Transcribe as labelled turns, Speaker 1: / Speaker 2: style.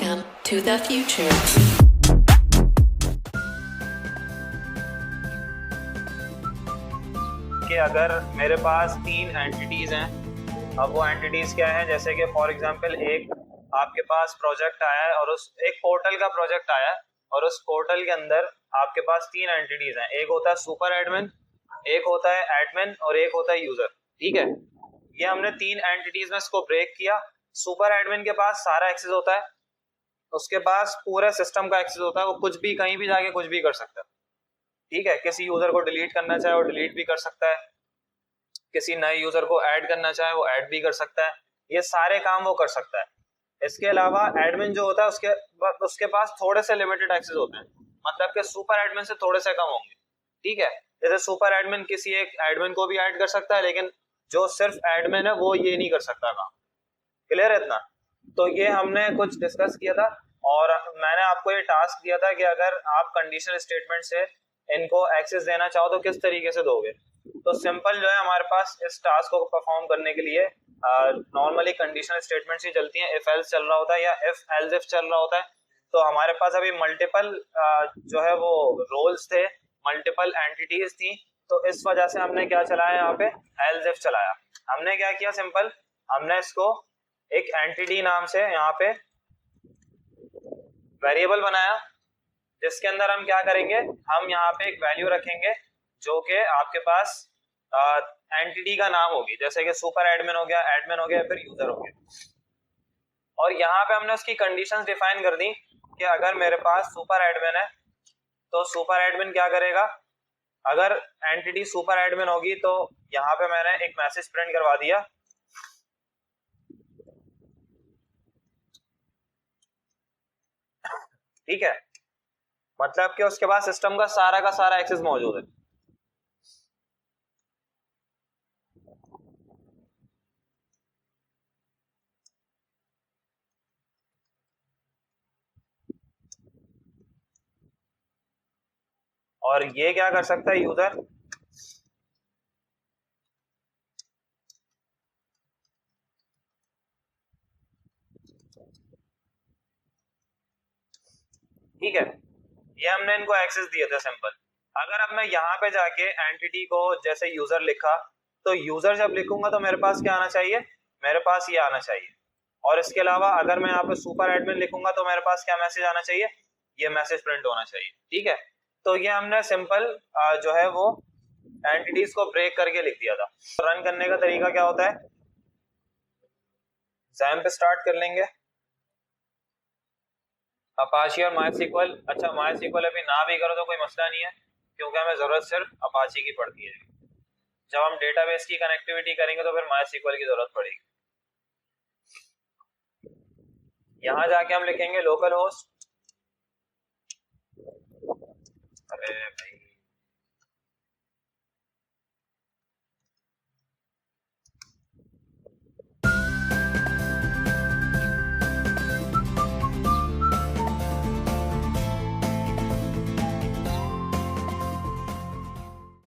Speaker 1: Welcome to the future.
Speaker 2: कि अगर मेरे पास 3 एंटिटीज हैं, अब वो एंटिटीज क्या है, जैसे कि फॉर एग्जांपल एक आपके पास प्रोजेक्ट आया है और उस एक पोर्टल का प्रोजेक्ट आया है और उस पोर्टल के अंदर आपके पास 3 एंटिटीज हैं। एक होता है सुपर एडमिन, एक होता है एडमिन और एक होता है यूजर। ठीक है, ये हमने 3 एंटिटीज में इसको ब्रेक किया। सुपर एडमिन के पास सारा एक्सेस होता है, उसके पास पूरे सिस्टम का एक्सेस होता है, वो कुछ भी कहीं भी जाके कुछ भी कर सकता है। ठीक है, किसी यूजर को डिलीट करना चाहे वो डिलीट भी कर सकता है, किसी नए यूजर को ऐड करना चाहे वो ऐड भी कर सकता है, ये सारे काम वो कर सकता है। इसके अलावा एडमिन जो होता है उसके पास थोड़े से लिमिटेड एक्सेस होते हैं, मतलब कि सुपर एडमिन से थोड़े से कम होंगे। ठीक है, जैसे सुपर एडमिन किसी एक एडमिन को भी ऐड कर सकता है, लेकिन जो सिर्फ एडमिन है वो ये नहीं कर सकता काम। क्लियर है इतना? तो ये हमने कुछ डिस्कस किया था और मैंने आपको ये टास्क दिया था कि अगर आप कंडीशनल स्टेटमेंट से इनको एक्सेस देना चाहो तो किस तरीके से दोगे। तो सिंपल जो है हमारे पास इस टास्क को परफॉर्म करने के लिए नॉर्मली कंडीशनल स्टेटमेंट्स ही चलती हैं। इफ एल्स चल रहा होता है या इफ एल्स इफ चल रहा होता है। तो हमारे पास अभी मल्टीपल जो है वो रोल्स थे, मल्टीपल एंटिटीज थी, तो इस वजह से हमने क्या चलाया, यहाँ पे एल्स इफ चलाया। हमने क्या किया, सिंपल हमने इसको एक एंटिटी नाम से यहाँ पे वेरिएबल बनाया, जिसके अंदर हम क्या करेंगे, हम यहाँ पे एक वैल्यू रखेंगे जो कि आपके पास एंटिटी का नाम होगी, जैसे कि सुपर एडमिन हो गया, एडमिन हो गया, फिर यूजर हो गया। और यहाँ पे हमने उसकी कंडीशंस डिफाइन कर दी कि अगर मेरे पास सुपर एडमिन है तो सुपर एडमिन क्या करेगा, अगर एंटिटी सुपर एडमिन होगी तो यहाँ पे मैंने एक मैसेज प्रिंट करवा दिया। ठीक है, मतलब कि उसके पास सिस्टम का सारा एक्सेस मौजूद है। और ये क्या कर सकता है यूजर, ठीक है, ये हमने इनको एक्सेस दिए थे सिंपल। अगर अब मैं यहाँ पे जाके एंटिटी को जैसे यूजर लिखा, तो यूजर जब लिखूंगा तो मेरे पास क्या आना चाहिए, मेरे पास ये आना चाहिए। और इसके अलावा अगर मैं यहाँ पे सुपर एडमिन लिखूंगा तो मेरे पास क्या मैसेज आना चाहिए, ये मैसेज प्रिंट होना चाहिए। ठीक है, तो ये हमने सिंपल जो है वो एंटिटीज को ब्रेक करके लिख दिया था। रन करने का तरीका क्या होता है, XAMPP पे स्टार्ट कर लेंगे, अपाची और MySQL। अच्छा, MySQL अभी ना भी करो तो कोई मसला नहीं है, क्योंकि हमें जरूरत सिर्फ अपाची की पड़ती है। जब हम डेटाबेस की कनेक्टिविटी करेंगे तो फिर MySQL की जरूरत पड़ेगी। यहाँ जाके हम लिखेंगे लोकल होस्ट, अरे भाई